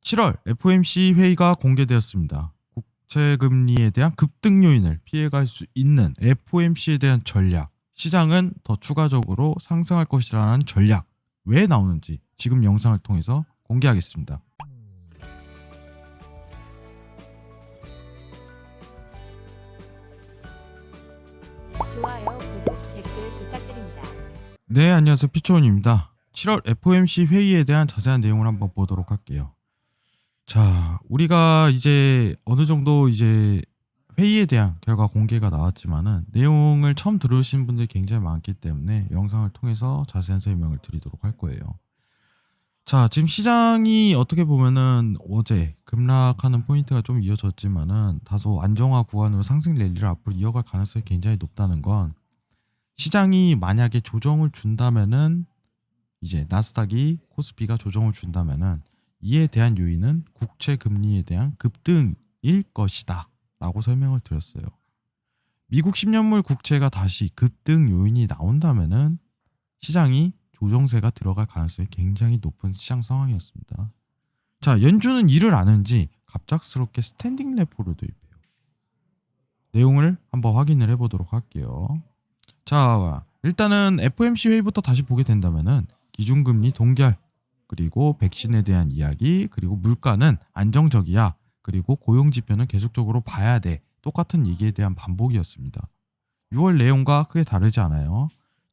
7월 FOMC 회의가 공개되었습니다. 국채 금리에 대한 급등 요인을 피해갈 수 있는 FOMC에 대한 전략, 시장은 더 추가적으로 상승할 것이라는 전략, 왜 나오는지 지금 영상을 통해서 공개하겠습니다. 좋아요, 구독, 댓글 부탁드립니다. 네, 안녕하세요. 피초원입니다. 7월 FOMC 회의에 대한 자세한 내용을 한번 보도록 할게요. 자, 우리가 이제 어느 정도 이제 회의에 대한 결과 공개가 나왔지만은 내용을 처음 들으신 분들이 굉장히 많기 때문에 영상을 통해서 자세한 설명을 드리도록 할 거예요. 자, 지금 시장이 어떻게 보면은 어제 급락하는 포인트가 좀 이어졌지만은 다소 안정화 구간으로 상승 랠리를 앞으로 이어갈 가능성이 굉장히 높다는 건, 시장이 만약에 조정을 준다면은, 이제 나스닥이 코스피가 조정을 준다면은 이에 대한 요인은 국채 금리에 대한 급등일 것이다 라고 설명을 드렸어요. 미국 10년물 국채가 다시 급등 요인이 나온다면은 시장이 조정세가 들어갈 가능성이 굉장히 높은 시장 상황이었습니다. 자, 연준은 이를 아는지 갑작스럽게 스탠딩 레포를 도입해요. 내용을 한번 확인을 해보도록 할게요. 자, 일단은 FOMC 회의부터 다시 보게 된다면은 기준금리 동결, 그리고 백신에 대한 이야기, 그리고 물가는 안정적이야, 그리고 고용지표는 계속적으로 봐야 돼, 똑같은 얘기에 대한 반복이었습니다. 6월 내용과 크게 다르지 않아요.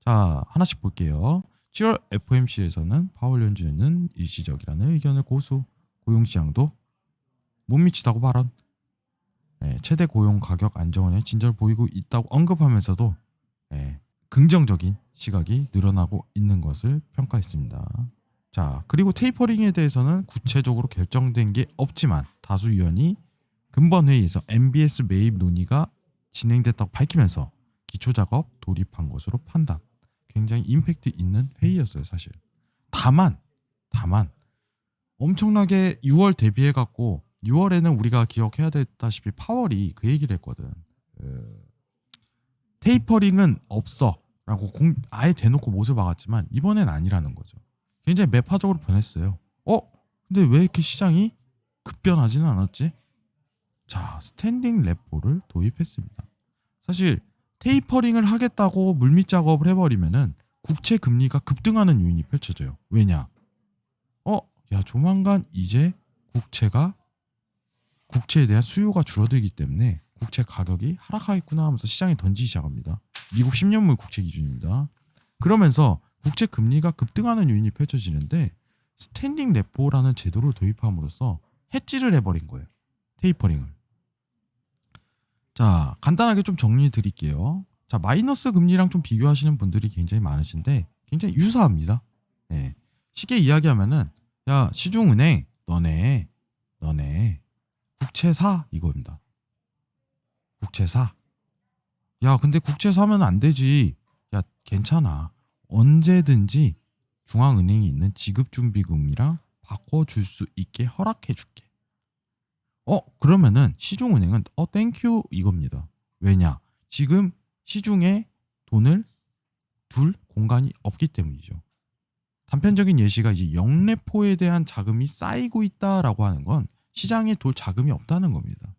자, 하나씩 볼게요. 7월 FOMC에서는 파월 연준은 일시적이라는 의견을 고수, 고용시장도 못 미치다고 발언, 최대 고용 가격 안정원에 진전을 보이고 있다고 언급하면서도 긍정적인 시각이 늘어나고 있는 것을 평가했습니다. 자, 그리고 테이퍼링에 대해서는 구체적으로 결정된 게 없지만 다수 위원이 근본 회의에서 MBS 매입 논의가 진행됐다고 밝히면서 기초 작업 돌입한 것으로 판단. 굉장히 임팩트 있는 회의였어요, 사실. 다만 엄청나게 6월 대비해 갖고 6월에는 우리가 기억해야 됐다시피 파월이 그 얘기를 했거든. 테이퍼링은 없어라고 아예 대놓고 못을 박았지만 이번엔 아니라는 거죠. 굉장히 매파적으로 변했어요. 근데 왜 이렇게 시장이 급변하지는 않았지? 자, 스탠딩 레포를 도입했습니다. 사실 테이퍼링을 하겠다고 물밑 작업을 해버리면은 국채 금리가 급등하는 요인이 펼쳐져요. 왜냐? 야, 조만간 이제 국채에 대한 수요가 줄어들기 때문에 국채 가격이 하락하겠구나 하면서 시장에 던지기 시작합니다. 미국 10년물 국채 기준입니다. 그러면서 국채 금리가 급등하는 요인이 펼쳐지는데, 스탠딩 레포라는 제도를 도입함으로써 해지를 해버린 거예요. 테이퍼링을. 자, 간단하게 좀 정리해 드릴게요. 자, 마이너스 금리랑 좀 비교하시는 분들이 굉장히 많으신데 굉장히 유사합니다. 쉽게 이야기하면은, 야, 시중은행 너네 국채 사, 이겁니다. 국채 사. 야, 근데 국채 사면 안 되지. 야, 괜찮아. 언제든지 중앙은행이 있는 지급준비금이랑 바꿔줄 수 있게 허락해줄게. 그러면은 시중은행은 땡큐 이겁니다. 왜냐? 지금 시중에 돈을 둘 공간이 없기 때문이죠. 단편적인 예시가 이제 영래포에 대한 자금이 쌓이고 있다라고 하는 건 시장에 돌 자금이 없다는 겁니다.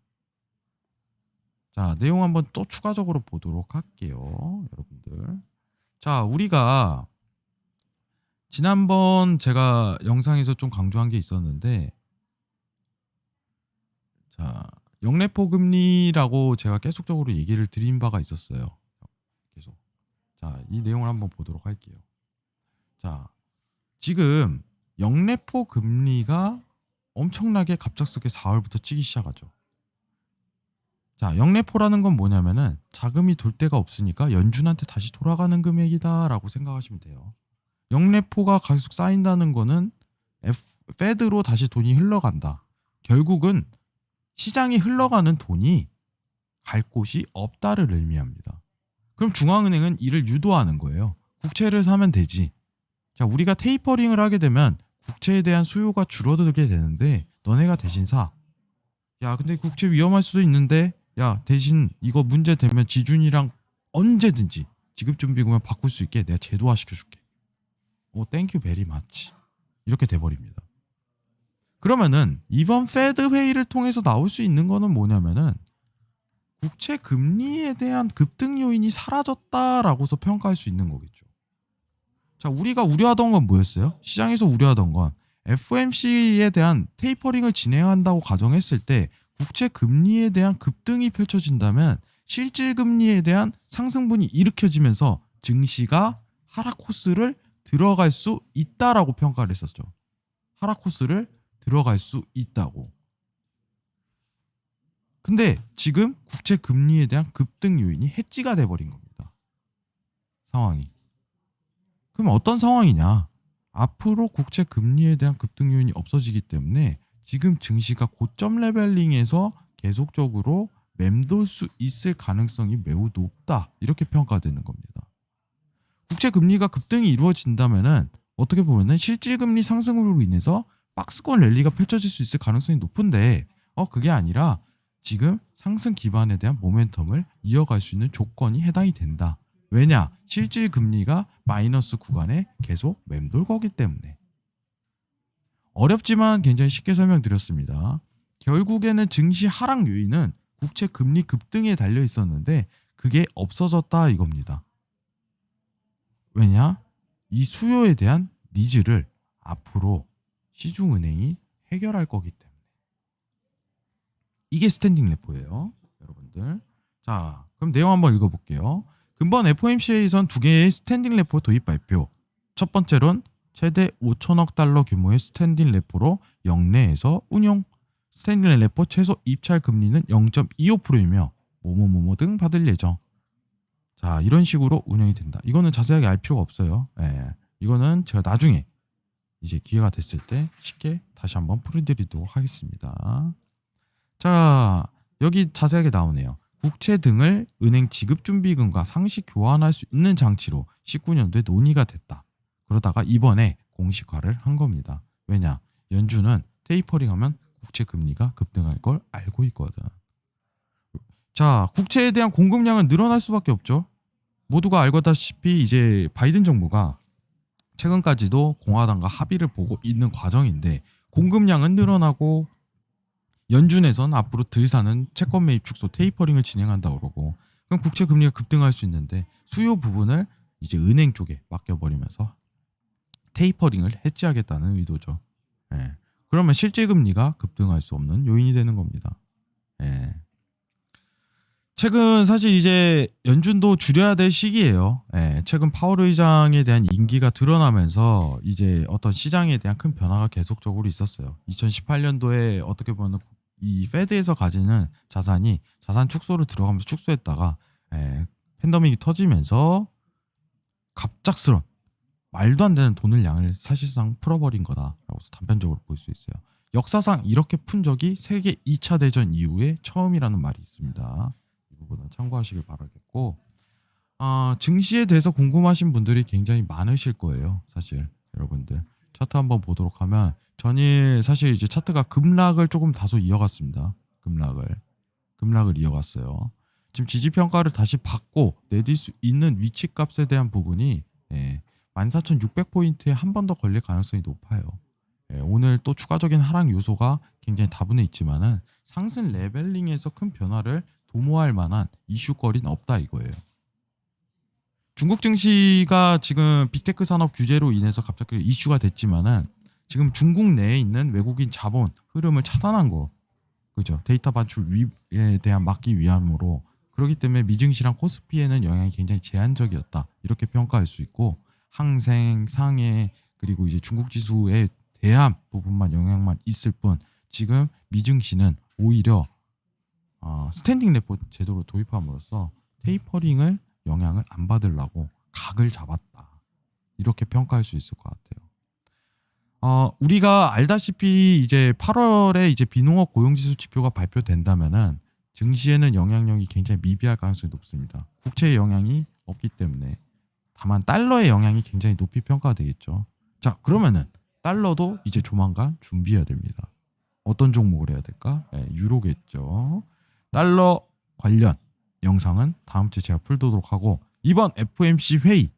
자, 내용 한번 또 추가적으로 보도록 할게요, 여러분들. 자, 우리가 지난번 제가 영상에서 좀 강조한 게 있었는데, 자, 영래포 금리라고 제가 계속적으로 얘기를 드린 바가 있었어요. 계속. 자, 이 내용을 한번 보도록 할게요. 자, 지금 영래포 금리가 엄청나게 갑작스럽게 4월부터 찌기 시작하죠. 자, 영래포라는 건 뭐냐면은 자금이 돌 데가 없으니까 연준한테 다시 돌아가는 금액이다라고 생각하시면 돼요. 영래포가 계속 쌓인다는 거는 페드로 다시 돈이 흘러간다. 결국은 시장이 흘러가는 돈이 갈 곳이 없다를 의미합니다. 그럼 중앙은행은 이를 유도하는 거예요. 국채를 사면 되지. 자, 우리가 테이퍼링을 하게 되면 국채에 대한 수요가 줄어들게 되는데 너네가 대신 사. 야, 근데 국채 위험할 수도 있는데, 야, 대신 이거 문제 되면 지준이랑 언제든지 지급준비금을 바꿀 수 있게 내가 제도화 시켜줄게. 땡큐 베리 마치. 이렇게 돼버립니다. 그러면은 이번 페드 회의를 통해서 나올 수 있는 거는 뭐냐면은 국채 금리에 대한 급등 요인이 사라졌다라고서 평가할 수 있는 거겠죠. 자, 우리가 우려하던 건 뭐였어요? 시장에서 우려하던 건 FOMC에 대한 테이퍼링을 진행한다고 가정했을 때 국채 금리에 대한 급등이 펼쳐진다면 실질 금리에 대한 상승분이 일으켜지면서 증시가 하락 코스를 들어갈 수 있다라고 평가를 했었죠. 하락 코스를 들어갈 수 있다고. 근데 지금 국채 금리에 대한 급등 요인이 해지가 돼버린 겁니다. 상황이. 그럼 어떤 상황이냐? 앞으로 국채 금리에 대한 급등 요인이 없어지기 때문에 지금 증시가 고점 레벨링에서 계속적으로 맴돌 수 있을 가능성이 매우 높다. 이렇게 평가되는 겁니다. 국채 금리가 급등이 이루어진다면은 어떻게 보면은 실질 금리 상승으로 인해서 박스권 랠리가 펼쳐질 수 있을 가능성이 높은데 그게 아니라 지금 상승 기반에 대한 모멘텀을 이어갈 수 있는 조건이 해당이 된다. 왜냐? 실질 금리가 마이너스 구간에 계속 맴돌 거기 때문에. 어렵지만 굉장히 쉽게 설명드렸습니다. 결국에는 증시 하락 요인은 국채 금리 급등에 달려 있었는데 그게 없어졌다 이겁니다. 왜냐? 이 수요에 대한 니즈를 앞으로 시중은행이 해결할 거기 때문에. 이게 스탠딩 레포예요, 여러분들. 자, 그럼 내용 한번 읽어볼게요. 근본 FOMC에선 두 개의 스탠딩 레포 도입 발표. 첫 번째론 최대 5천억 달러 규모의 스탠딩 레포로 영내에서 운용. 스탠딩 레포 최소 입찰 금리는 0.25%이며 뭐뭐뭐뭐 등 받을 예정. 자, 이런 식으로 운영이 된다. 이거는 자세하게 알 필요가 없어요. 이거는 제가 나중에 이제 기회가 됐을 때 쉽게 다시 한번 풀어드리도록 하겠습니다. 자, 여기 자세하게 나오네요. 국채 등을 은행 지급준비금과 상시 교환할 수 있는 장치로 19년도에 논의가 됐다. 그러다가 이번에 공식화를 한 겁니다. 왜냐? 연준은 테이퍼링하면 국채 금리가 급등할 걸 알고 있거든. 자, 국채에 대한 공급량은 늘어날 수밖에 없죠. 모두가 알고다시피 이제 바이든 정부가 최근까지도 공화당과 합의를 보고 있는 과정인데 공급량은 늘어나고 연준에선 앞으로 들 사는 채권 매입 축소 테이퍼링을 진행한다고 그러고 그럼 국채 금리가 급등할 수 있는데 수요 부분을 이제 은행 쪽에 맡겨버리면서 테이퍼링을 해지하겠다는 의도죠. 그러면 실질 금리가 급등할 수 없는 요인이 되는 겁니다. 최근 사실 이제 연준도 줄여야 될 시기예요. 최근 파월 의장에 대한 임기가 드러나면서 이제 어떤 시장에 대한 큰 변화가 계속적으로 있었어요. 2018년도에 어떻게 보면 이 페드에서 가지는 자산이 자산 축소를 들어가면서 축소했다가 팬데믹이 터지면서 갑작스런 말도 안 되는 돈을 양을 사실상 풀어버린 거다라고 단편적으로 볼 수 있어요. 역사상 이렇게 푼 적이 세계 2차 대전 이후에 처음이라는 말이 있습니다. 이 부분은 참고하시길 바라겠고 증시에 대해서 궁금하신 분들이 굉장히 많으실 거예요. 사실 여러분들 차트 한번 보도록 하면 전일 사실 이제 차트가 급락을 조금 다소 이어갔습니다. 급락을 이어갔어요. 지금 지지평가를 다시 받고 내릴 수 있는 위치값에 대한 부분이 14,600포인트에 한 번 더 걸릴 가능성이 높아요. 오늘 또 추가적인 하락 요소가 굉장히 다분해 있지만은 상승 레벨링에서 큰 변화를 도모할 만한 이슈거리는 없다 이거예요. 중국 증시가 지금 빅테크 산업 규제로 인해서 갑자기 이슈가 됐지만은 지금 중국 내에 있는 외국인 자본 흐름을 차단한 거, 그죠? 데이터 반출에 대한 막기 위함으로 그렇기 때문에 미증시랑 코스피에는 영향이 굉장히 제한적이었다 이렇게 평가할 수 있고 항생, 상해 그리고 이제 중국 지수에 대한 부분만 영향만 있을 뿐 지금 미증시는 오히려 스탠딩 레포 제도로 도입함으로써 테이퍼링을 영향을 안 받으려고 각을 잡았다 이렇게 평가할 수 있을 것 같아요. 우리가 알다시피 이제 8월에 이제 비농업 고용지수 지표가 발표된다면은 증시에는 영향력이 굉장히 미비할 가능성이 높습니다. 국채의 영향이 없기 때문에 다만 달러의 영향이 굉장히 높이 평가되겠죠. 자, 그러면은 달러도 이제 조만간 준비해야 됩니다. 어떤 종목을 해야 될까? 유로겠죠. 달러 관련 영상은 다음 주에 제가 풀도록 하고 이번 FOMC 회의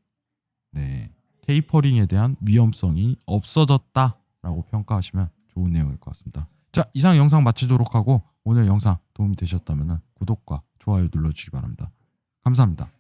테이퍼링에 대한 위험성이 없어졌다라고 평가하시면 좋은 내용일 것 같습니다. 자, 이상 영상 마치도록 하고 오늘 영상 도움이 되셨다면 구독과 좋아요 눌러주시기 바랍니다. 감사합니다.